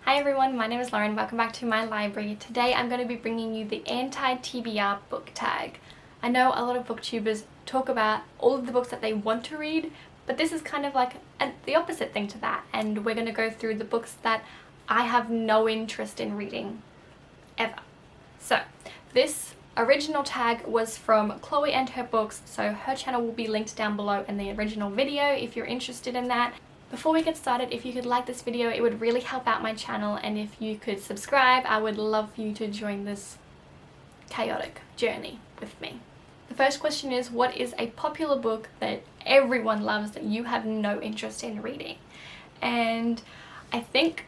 Hi everyone, my name is Lauren. Welcome back to my library. Today I'm going to be bringing you the anti-TBR book tag. I know a lot of booktubers talk about all of the books that they want to read, but this is kind of like the opposite thing to that, and we're going to go through the books that I have no interest in reading ever. So this original tag was from Chloe and her books, so her channel will be linked down below in the original video if you're interested in that. Before we get started, if you could like this video, it would really help out my channel, and if you could subscribe, I would love for you to join this chaotic journey with me. The first question is, what is a popular book that everyone loves that you have no interest in reading? And I think,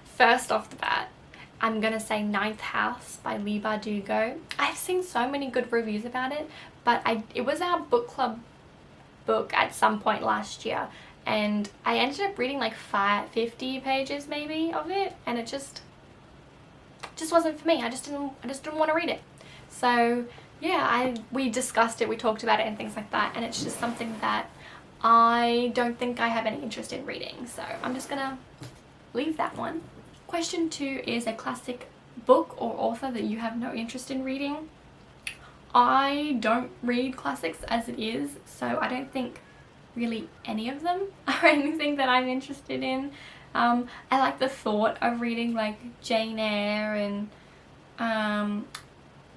first off the bat, I'm gonna say Ninth House by Leigh Bardugo. I've seen so many good reviews about it, but it was our book club book at some point last year, and I ended up reading like 50 pages maybe of it, and it just wasn't for me. I just didn't want to read it. So yeah, we discussed it, we talked about it and things like that, and it's just something that I don't think I have any interest in reading, so I'm just gonna leave that one. Question 2 is a classic book or author that you have no interest in reading. I don't read classics as it is, so I don't think really any of them are anything that I'm interested in. I like the thought of reading like Jane Eyre and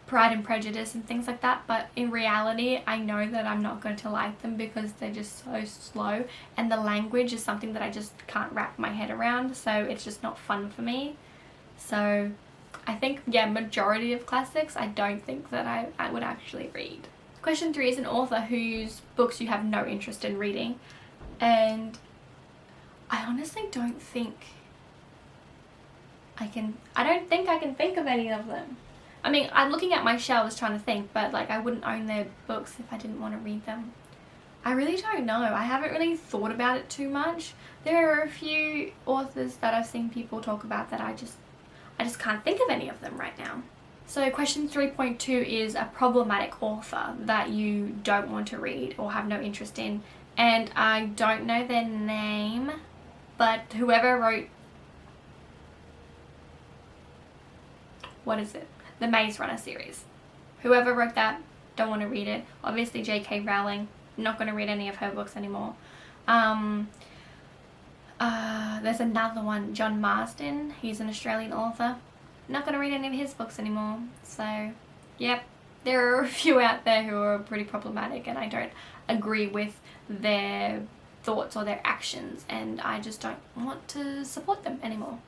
Pride and Prejudice and things like that, but in reality I know that I'm not going to like them because they're just so slow, and the language is something that I just can't wrap my head around, so it's just not fun for me. So I think, yeah, majority of classics I don't think that I would actually read. Question 3 is an author whose books you have no interest in reading, and I honestly don't think I can think of any of them. I mean, I'm looking at my shelves trying to think, but like I wouldn't own their books if I didn't want to read them. I really don't know. I haven't really thought about it too much. There are a few authors that I've seen people talk about that I just can't think of any of them right now. So question 3.2 is a problematic author that you don't want to read or have no interest in, and I don't know their name, but whoever wrote, what is it? The Maze Runner series. Whoever wrote that, don't want to read it. Obviously J.K. Rowling, not going to read any of her books anymore. There's another one, John Marsden, he's an Australian author. Not going to read any of his books anymore. So, yep, there are a few out there who are pretty problematic, and I don't agree with their thoughts or their actions, and I just don't want to support them anymore.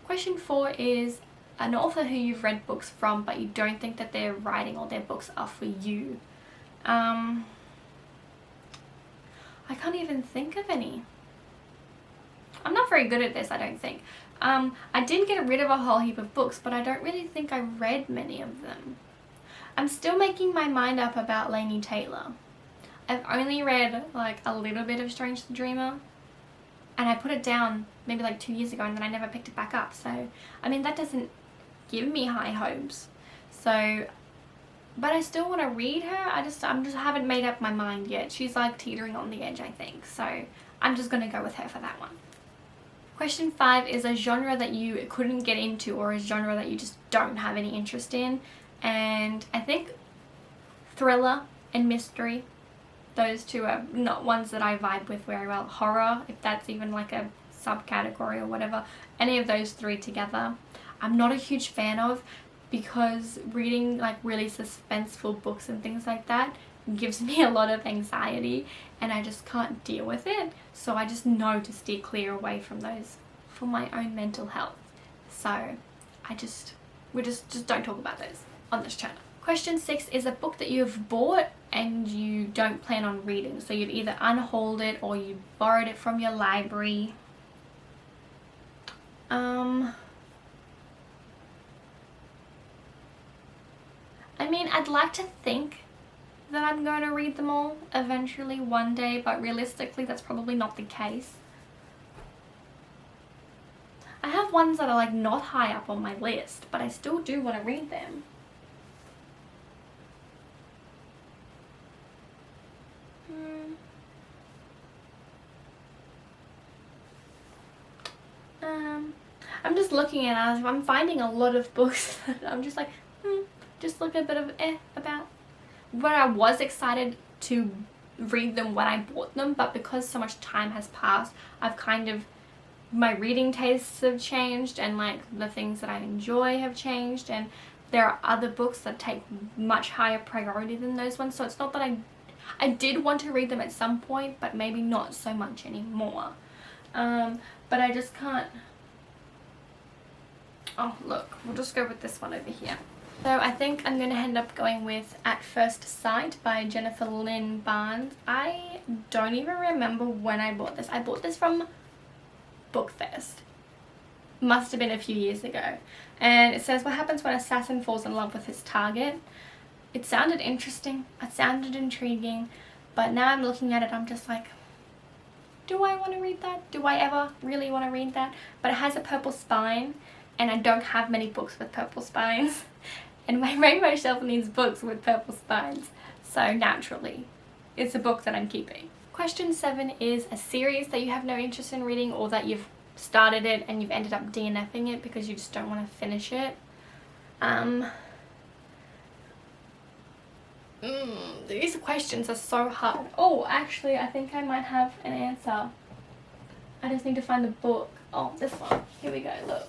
Question 4 is an author who you've read books from but you don't think that their writing or their books are for you. I can't even think of any. I'm not very good at this, I don't think. I did get rid of a whole heap of books, but I don't really think I read many of them. I'm still making my mind up about Laini Taylor. I've only read like a little bit of Strange the Dreamer, and I put it down maybe like 2 years ago, and then I never picked it back up. So, I mean, that doesn't give me high hopes. So, but I still want to read her. I just haven't made up my mind yet. She's like teetering on the edge, I think. So I'm just going to go with her for that one. Question 5 is a genre that you couldn't get into, or a genre that you just don't have any interest in. And I think thriller and mystery, those two are not ones that I vibe with very well. Horror, if that's even like a subcategory or whatever, any of those three together, I'm not a huge fan of, because reading like really suspenseful books and things like that gives me a lot of anxiety, and I just can't deal with it, so I just know to steer clear away from those for my own mental health. So we just don't talk about those on this channel. Question 6 is a book that you've bought and you don't plan on reading, so you've either unhauled it or you borrowed it from your library. I mean, I'd like to think that I'm going to read them all eventually one day, but realistically that's probably not the case. I have ones that are like not high up on my list, but I still do want to read them. I'm just looking at it, I'm finding a lot of books that I'm just like, just look a bit of about. But I was excited to read them when I bought them, but because so much time has passed, I've kind of, my reading tastes have changed, and like the things that I enjoy have changed, and there are other books that take much higher priority than those ones. So it's not that I did want to read them at some point, but maybe not so much anymore. But I just can't. Oh look, we'll just go with this one over here. So I think I'm going to end up going with At First Sight by Jennifer Lynn Barnes. I don't even remember when I bought this. I bought this from Bookfest. Must have been a few years ago. And it says, what happens when an assassin falls in love with his target? It sounded interesting. It sounded intriguing. But now I'm looking at it, I'm just like, do I want to read that? Do I ever really want to read that? But it has a purple spine, and I don't have many books with purple spines. And my rainbow shelf needs books with purple spines. So naturally, it's a book that I'm keeping. Question 7 is a series that you have no interest in reading, or that you've started it and you've ended up DNFing it because you just don't want to finish it. These questions are so hard. Oh, actually, I think I might have an answer. I just need to find the book. Oh, this one. Here we go, look.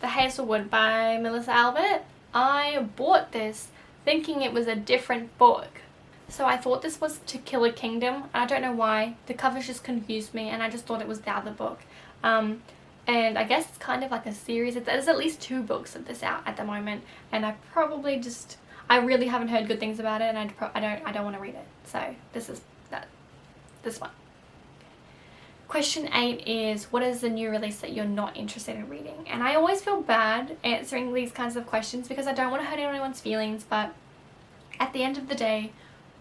The Hazelwood by Melissa Albert. I bought this thinking it was a different book. So I thought this was To Kill a Kingdom. I don't know why. The covers just confused me, and I just thought it was the other book. And I guess it's kind of like a series. There's at least 2 books of this out at the moment, and I probably just, I really haven't heard good things about it, and I don't want to read it. So this is this one. Question 8 is, what is the new release that you're not interested in reading? And I always feel bad answering these kinds of questions because I don't want to hurt anyone's feelings, but at the end of the day,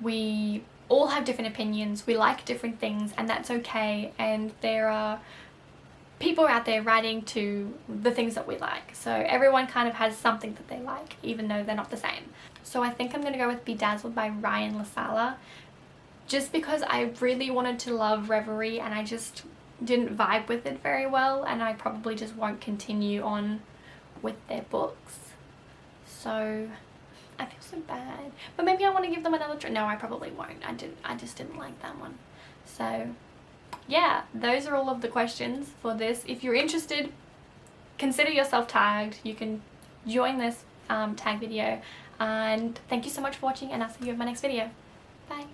we all have different opinions, we like different things, and that's okay, and there are people out there writing to the things that we like. So everyone kind of has something that they like, even though they're not the same. So I think I'm going to go with Bedazzled by Ryan LaSala, just because I really wanted to love Reverie and I just didn't vibe with it very well, and I probably just won't continue on with their books. So I feel so bad, but maybe I want to give them another try. No, I probably won't. I just didn't like that one. So yeah, those are all of the questions for this. If you're interested, consider yourself tagged. You can join this tag video, and thank you so much for watching, and I'll see you in my next video. Bye.